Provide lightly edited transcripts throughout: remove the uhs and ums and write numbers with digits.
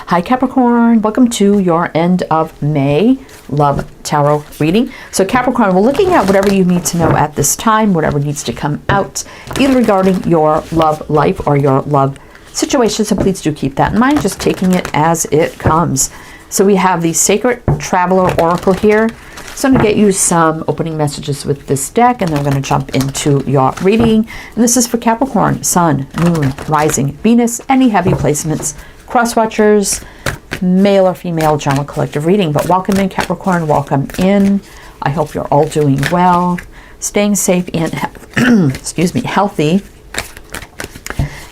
Hi Capricorn, welcome to your end of May love tarot reading. So Capricorn, we're looking at whatever you need to know at this time, whatever needs to come out, either regarding your love life or your love situation. So please do keep that in mind, just taking it as it comes. So we have the Sacred Traveler Oracle here. So I'm going to get you some opening messages with this deck, and then we're going to jump into your reading. And this is for Capricorn, Sun, Moon, Rising, Venus, any heavy placements, cross watchers, male or female, general collective reading. But welcome in Capricorn, welcome in. I hope you're all doing well, staying safe and excuse me, healthy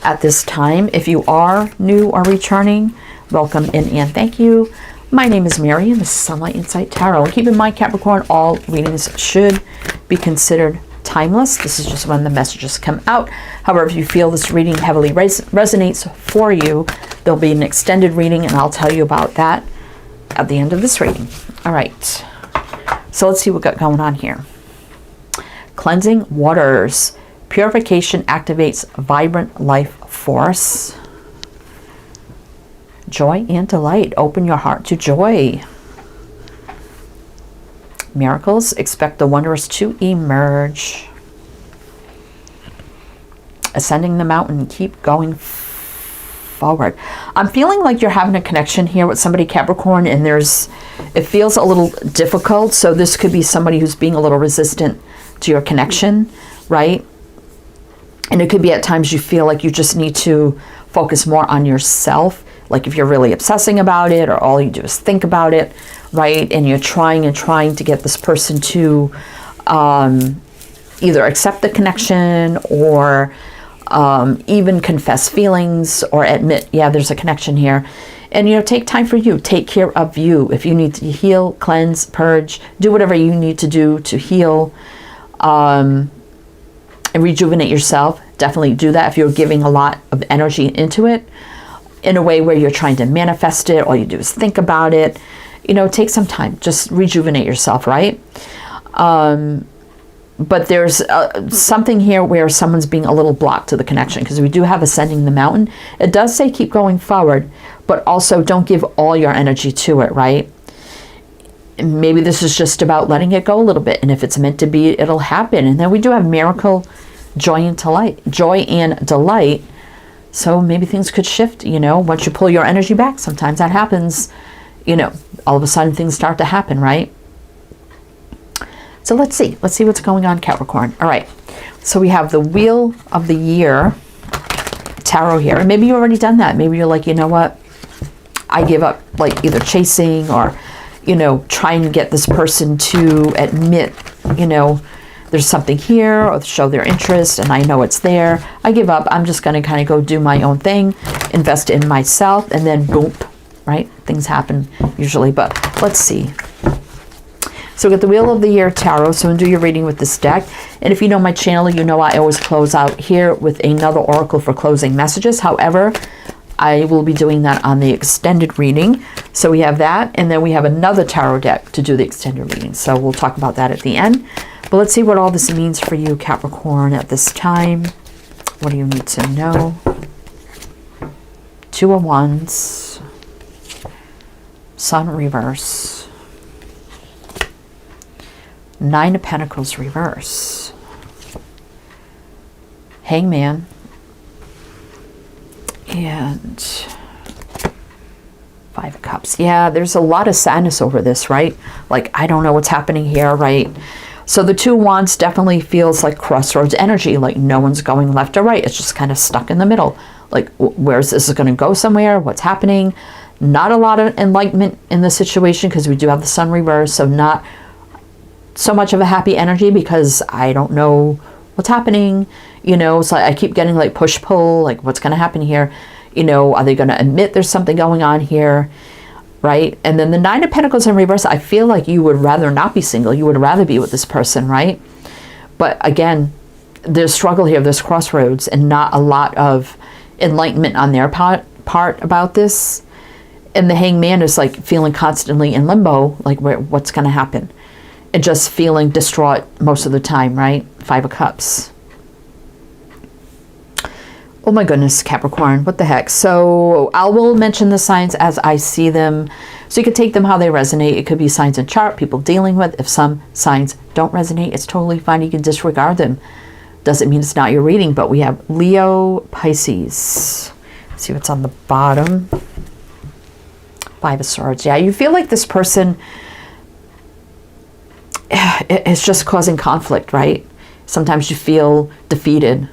at this time. If you are new or returning, welcome in and thank you. My name is Mary and this is Sunlight Insight Tarot. And keep in mind, Capricorn, all readings should be considered timeless. This is just when the messages come out. However, if you feel this reading heavily resonates for you, there'll be an extended reading, and I'll tell you about that at the end of this reading. All right, so let's see what got going on here. Cleansing waters. Purification activates vibrant life force. Joy and delight. Open your heart to joy. Miracles. Expect the wondrous to emerge. Ascending the mountain. Keep going forward. I'm feeling like you're having a connection here with somebody, Capricorn, and it feels a little difficult. So this could be somebody who's being a little resistant to your connection, right? And it could be at times you feel like you just need to focus more on yourself. Like if you're really obsessing about it, or all you do is think about it, right? And you're trying to get this person to either accept the connection or even confess feelings or admit, yeah, there's a connection here. And, take time for you. Take care of you. If you need to heal, cleanse, purge, do whatever you need to do to heal and rejuvenate yourself. Definitely do that if you're giving a lot of energy into it in a way where you're trying to manifest it. All you do is think about it. Take some time. Just rejuvenate yourself, right? But there's something here where someone's being a little blocked to the connection, because we do have ascending the mountain. It does say keep going forward, but also don't give all your energy to it, right? Maybe this is just about letting it go a little bit, and if it's meant to be, it'll happen. And then we do have miracle, joy and delight. So maybe things could shift, once you pull your energy back. Sometimes that happens, all of a sudden things start to happen, right? So let's see what's going on, Capricorn. All right, so we have the Wheel of the Year tarot here. And maybe you've already done that. Maybe you're like, you know what? I give up, like either chasing or, trying to get this person to admit, there's something here, or show their interest, and I know it's there. I give up. I'm just going to kind of go do my own thing, invest in myself, and then boom, right? Things happen usually, but let's see. So we got the Wheel of the Year Tarot. So do your reading with this deck. And if you know my channel, you know I always close out here with another oracle for closing messages. However, I will be doing that on the extended reading. So we have that, and then we have another tarot deck to do the extended reading. So we'll talk about that at the end. But let's see what all this means for you, Capricorn, at this time. What do you need to know? Two of Wands. Sun reverse. Nine of Pentacles reverse. Hangman. And Five of Cups. Yeah, there's a lot of sadness over this, right? Like, I don't know what's happening here, right? So the Two of Wands definitely feels like crossroads energy, like no one's going left or right. It's just kind of stuck in the middle. Like, where's this going to go somewhere? What's happening? Not a lot of enlightenment in the situation, because we do have the Sun reverse. So not so much of a happy energy, because I don't know what's happening. So I keep getting like push-pull, like what's going to happen here? Are they going to admit there's something going on here? Right? And then the Nine of Pentacles in reverse, I feel like you would rather not be single. You would rather be with this person, right? But again, there's struggle here. There's crossroads and not a lot of enlightenment on their part about this. And the Hangman is like feeling constantly in limbo, like what's going to happen? And just feeling distraught most of the time, right? Five of Cups. Oh my goodness, Capricorn, what the heck? So I will mention the signs as I see them. So you could take them how they resonate. It could be signs in chart, people dealing with. If some signs don't resonate, it's totally fine. You can disregard them. Doesn't mean it's not your reading, but we have Leo, Pisces. Let's see what's on the bottom. Five of Swords. Yeah, you feel like this person is just causing conflict, right? Sometimes you feel defeated,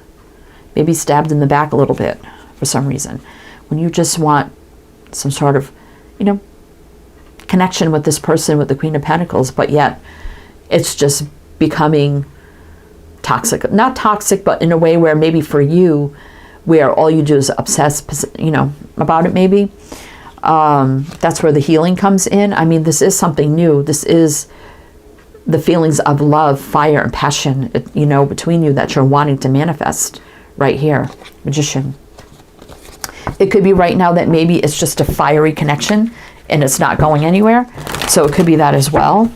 maybe stabbed in the back a little bit for some reason. When you just want some sort of, you know, connection with this person with the Queen of Pentacles, but yet it's just becoming toxic. Not toxic, but in a way where maybe for you, where all you do is obsess, you know, about it maybe. That's where the healing comes in. I mean, this is something new. This is the feelings of love, fire, and passion, you know, between you that you're wanting to manifest right here. Magician. It could be right now that maybe it's just a fiery connection and it's not going anywhere. So it could be that as well.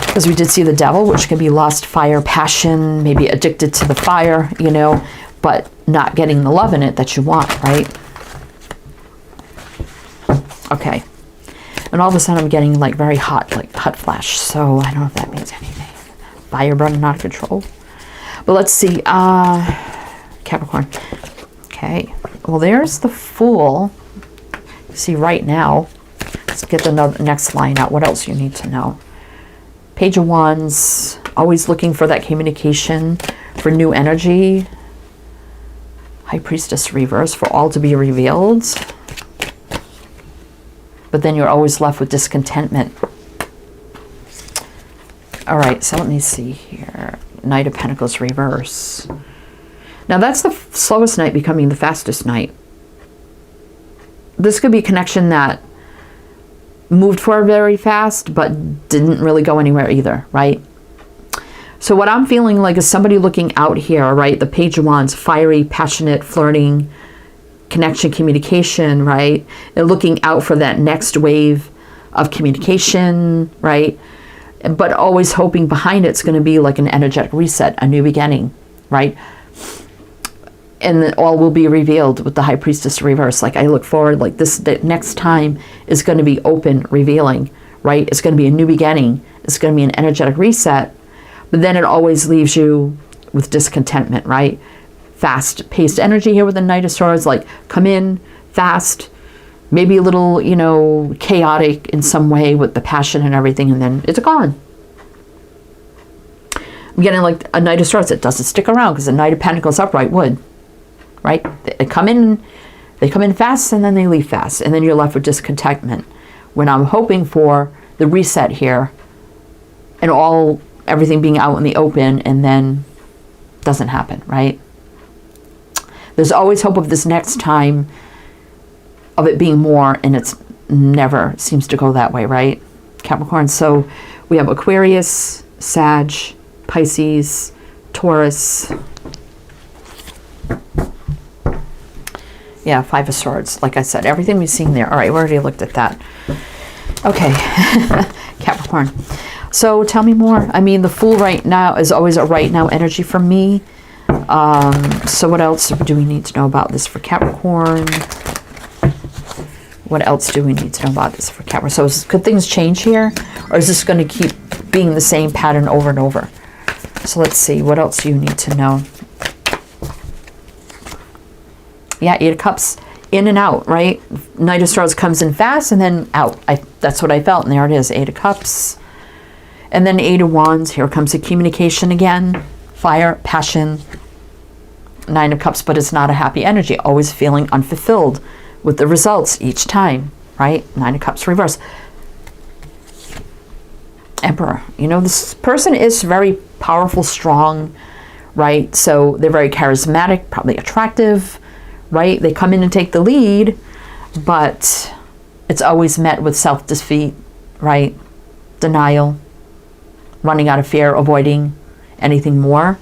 Because we did see the Devil, which could be lust, fire, passion, maybe addicted to the fire, you know, but not getting the love in it that you want, right? Okay. And all of a sudden I'm getting like very hot, like hot flash. So I don't know if that means anything. Fire burning out of control. But let's see. Capricorn. Okay. Well, there's the Fool. See right now. Let's get the next line out. What else you need to know? Page of Wands. Always looking for that communication, for new energy. High Priestess reverse, for all to be revealed. But then you're always left with discontentment. All right, so let me see here. Knight of Pentacles reverse. Now that's the slowest night becoming the fastest night. This could be a connection that moved forward very fast, but didn't really go anywhere either, right? So what I'm feeling like is somebody looking out here, right? The Page of Wands, fiery, passionate, flirting, connection, communication, right? And looking out for that next wave of communication, right? But always hoping behind it's going to be like an energetic reset, a new beginning, right? And then all will be revealed with the High Priestess reverse. Like I look forward, like this, the next time is going to be open, revealing, right? It's going to be a new beginning. It's going to be an energetic reset. But then it always leaves you with discontentment, right? Fast-paced energy here with the Knight of Swords, like come in fast, maybe a little, you know, chaotic in some way with the passion and everything, and then it's gone. I'm getting like a Knight of Swords that doesn't stick around because the Knight of Pentacles upright would, right? They come in fast and then they leave fast, and then you're left with discontentment. When I'm hoping for the reset here and everything being out in the open, and then doesn't happen, right? There's always hope of this next time of it being more, and it's never seems to go that way, right? Capricorn. So we have Aquarius, Sag, Pisces, Taurus. Yeah, Five of Swords. Like I said, everything we've seen there. All right, we already looked at that. Okay, Capricorn. So tell me more. I mean, the Fool right now is always a right now energy for me. So what else do we need to know about this for Capricorn? What else do we need to know about this for Capricorn? So could things change here? Or is this going to keep being the same pattern over and over? So let's see. What else do you need to know? Yeah, Eight of Cups, in and out, right? Knight of Swords comes in fast and then out. That's what I felt. And there it is, Eight of Cups. And then Eight of Wands. Here comes the communication again. Fire, passion. Nine of Cups, but it's not a happy energy. Always feeling unfulfilled with the results each time, right? Nine of Cups reverse. Emperor. You know, this person is very powerful, strong, right? So they're very charismatic, probably attractive, right? They come in and take the lead, but it's always met with self-defeat, right? Denial, running out of fear, avoiding anything more.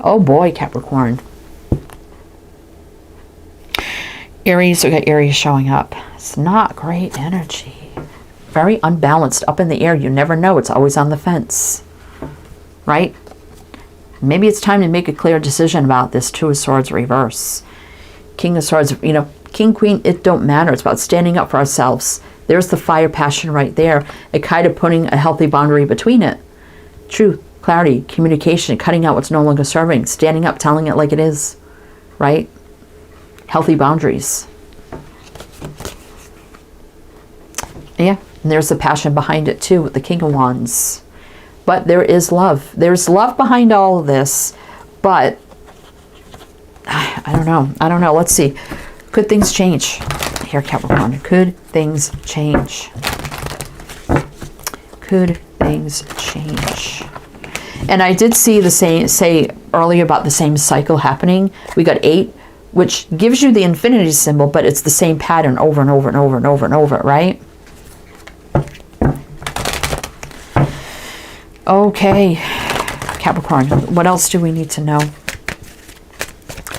Oh boy, Capricorn. Aries, we got Aries showing up. It's not great energy. Very unbalanced, up in the air. You never know. It's always on the fence, right? Maybe it's time to make a clear decision about this Two of Swords reverse. King of Swords, you know, King, Queen, it don't matter. It's about standing up for ourselves. There's the fire passion right there. It kind of putting a healthy boundary between it. Truth, clarity, communication, cutting out what's no longer serving, standing up, telling it like it is, right? Healthy boundaries. Yeah, and there's the passion behind it too with the King of Wands. But there is love. There's love behind all of this, but I don't know. I don't know. Let's see. Could things change? Here, Capricorn. Could things change? Could things change? And I did see the same, say earlier about the same cycle happening. We got 8, which gives you the infinity symbol, but it's the same pattern over and over and over and over and over, right? Okay, Capricorn, what else do we need to know?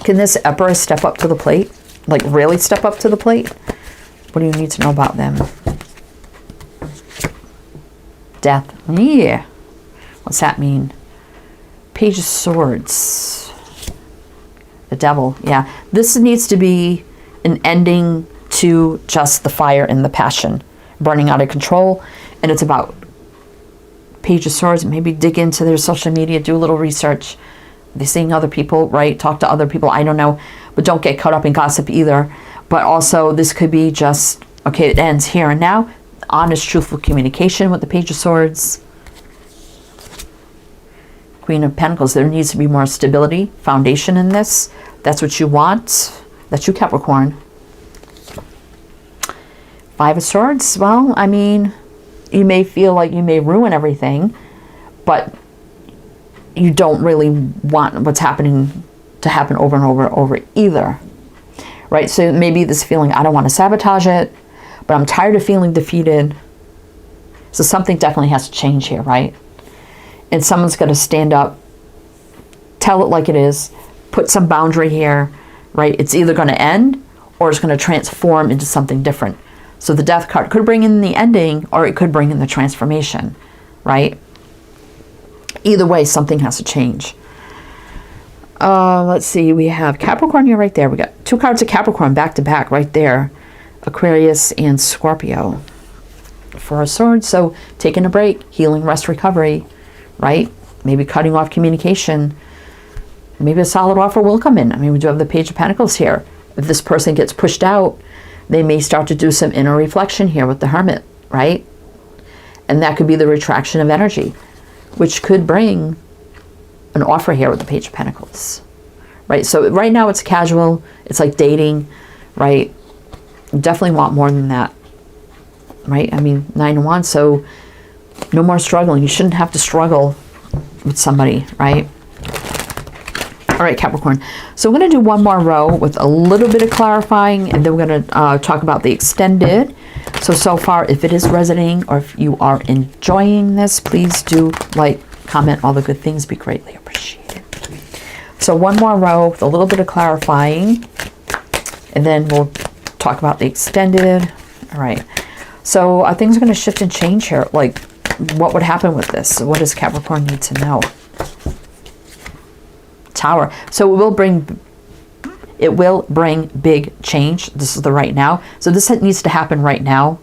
Can this Emperor step up to the plate? Like, really step up to the plate? What do you need to know about them? Death. Yeah. What's that mean? Page of Swords. The Devil. Yeah. This needs to be an ending to just the fire and the passion. Burning out of control. And it's about Page of Swords. Maybe dig into their social media. Do a little research. They're seeing other people, right? Talk to other people. I don't know. But don't get caught up in gossip either. But also, this could be just, okay, it ends here and now. Honest, truthful communication with the Page of Swords. Queen of Pentacles. There needs to be more stability, foundation in this. That's what you want. That's you, Capricorn. Five of Swords. Well, I mean, you may feel like you may ruin everything, but you don't really want what's happening to happen over and over and over either, right? So maybe this feeling, I don't want to sabotage it, but I'm tired of feeling defeated. So something definitely has to change here, right? And someone's got to stand up, tell it like it is, put some boundary here, right? It's either going to end or it's going to transform into something different. So the Death card could bring in the ending or it could bring in the transformation, right? Either way, something has to change. Let's see. We have Capricorn here right there. We got 2 cards of Capricorn back to back right there. Aquarius and Scorpio. 4 of Swords. So taking a break, healing, rest, recovery, right? Maybe cutting off communication. Maybe a solid offer will come in. I mean, we do have the Page of Pentacles here. If this person gets pushed out, they may start to do some inner reflection here with the Hermit, right? And that could be the retraction of energy, which could bring an offer here with the Page of Pentacles, right? So right now it's casual. It's like dating, right? You definitely want more than that, right? I mean, 9 of Wands, so no more struggling. You shouldn't have to struggle with somebody, right? All right, Capricorn. So we're going to do one more row with a little bit of clarifying, and then we're going to talk about the extended. So far, if it is resonating or if you are enjoying this, please do like, comment, all the good things. Be greatly appreciated. So one more row with a little bit of clarifying, and then we'll talk about the extended. All right. So things are going to shift and change here. Like, what would happen with this? So what does Capricorn need to know? Tower. So it will bring big change. This is the right now. So this needs to happen right now.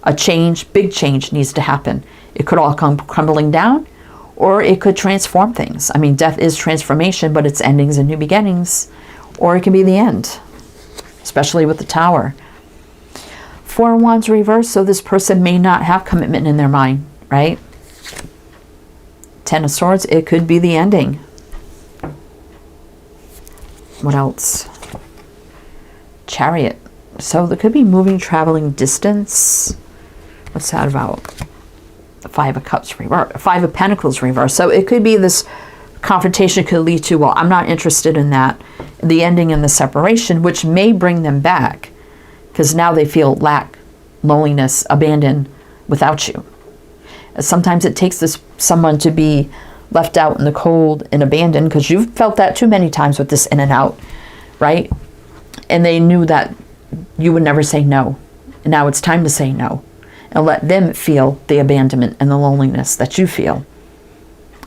A change, big change needs to happen. It could all come crumbling down, or it could transform things. I mean, death is transformation, but it's endings and new beginnings, or it can be the end, especially with the Tower. 4 of Wands reverse. So this person may not have commitment in their mind, right? 10 of Swords. It could be the ending. What else? Chariot. So there could be moving, traveling, distance. What's that about? 5 of Cups reverse. 5 of Pentacles reverse. So it could be this confrontation could lead to, well, I'm not interested in that. The ending and the separation, which may bring them back, because now they feel lack, loneliness, abandoned without you. Sometimes it takes someone to be left out in the cold and abandoned, because you've felt that too many times with this in and out, right? And they knew that you would never say no. And now it's time to say no and let them feel the abandonment and the loneliness that you feel.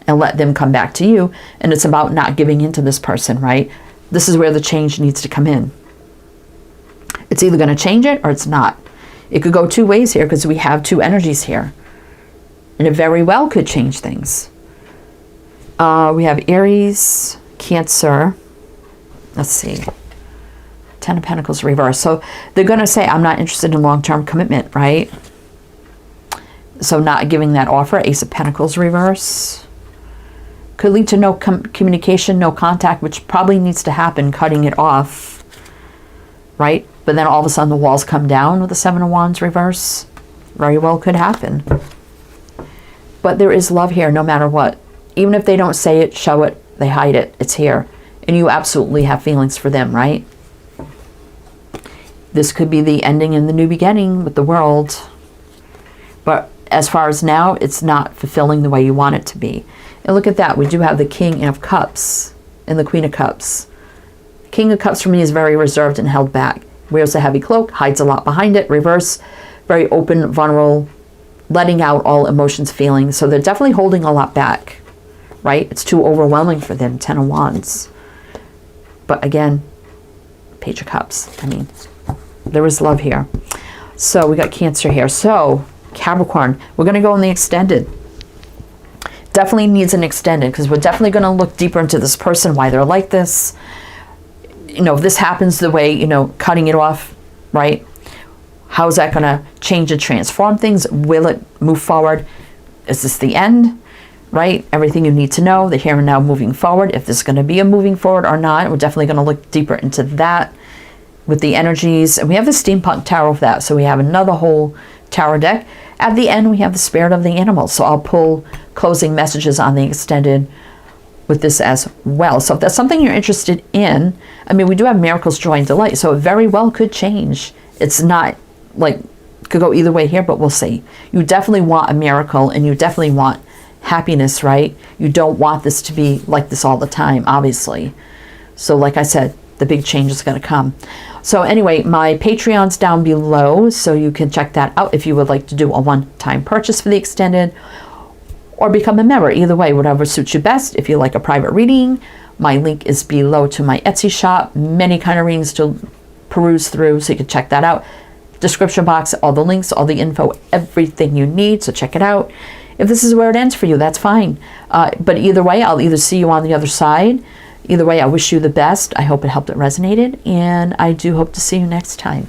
and let them come back to you. And it's about not giving in to this person, right? This is where the change needs to come in. It's either going to change it or it's not. It could go two ways here because we have two energies here. And it very well could change things. We have Aries, Cancer. Let's see. 10 of Pentacles reverse. So they're going to say, I'm not interested in long-term commitment, right? So not giving that offer. Ace of Pentacles reverse. Could lead to no communication, no contact, which probably needs to happen, cutting it off, right? But then all of a sudden the walls come down with the Seven of Wands reverse. Very well could happen. But there is love here no matter what. Even if they don't say it, show it, they hide it, it's here. And you absolutely have feelings for them, right? This could be the ending and the new beginning with the World. But as far as now, it's not fulfilling the way you want it to be. And look at that. We do have the King of Cups and the Queen of Cups. King of Cups for me is very reserved and held back. Wears a heavy cloak, hides a lot behind it. Reverse, very open, vulnerable, letting out all emotions, feelings. So they're definitely holding a lot back, right? It's too overwhelming for them. 10 of Wands. But again, Page of Cups. I mean, there is love here. So we got Cancer here. So Capricorn, we're going to go in the extended. Definitely needs an extended because we're definitely going to look deeper into this person, why they're like this. You know, if this happens the way, you know, cutting it off, right? How is that going to change and transform things? Will it move forward? Is this the end, right? Everything you need to know, the here and now moving forward. If there's going to be a moving forward or not, we're definitely going to look deeper into that with the energies. And we have the Steampunk Tarot for that. So we have another whole tarot deck. At the end, we have the Spirit of the Animal. So I'll pull closing messages on the extended with this as well. So if that's something you're interested in, I mean, we do have miracles, joy, and delight. So it very well could change. It's not like, could go either way here, but we'll see. You definitely want a miracle and you definitely want happiness, right? You don't want this to be like this all the time, obviously. So like I said, the big change is going to come. So anyway, my Patreon's down below, so you can check that out if you would like to do a one-time purchase for the extended or become a member. Either way, whatever suits you best. If you like a private reading, my link is below to my Etsy shop. Many kind of readings to peruse through, so you can check that out. Description box, all the links, all the info, everything you need, so check it out. If this is where it ends for you, that's fine. But either way, I'll either see you on the other side. Either way, I wish you the best. I hope it helped, it resonated, and I do hope to see you next time.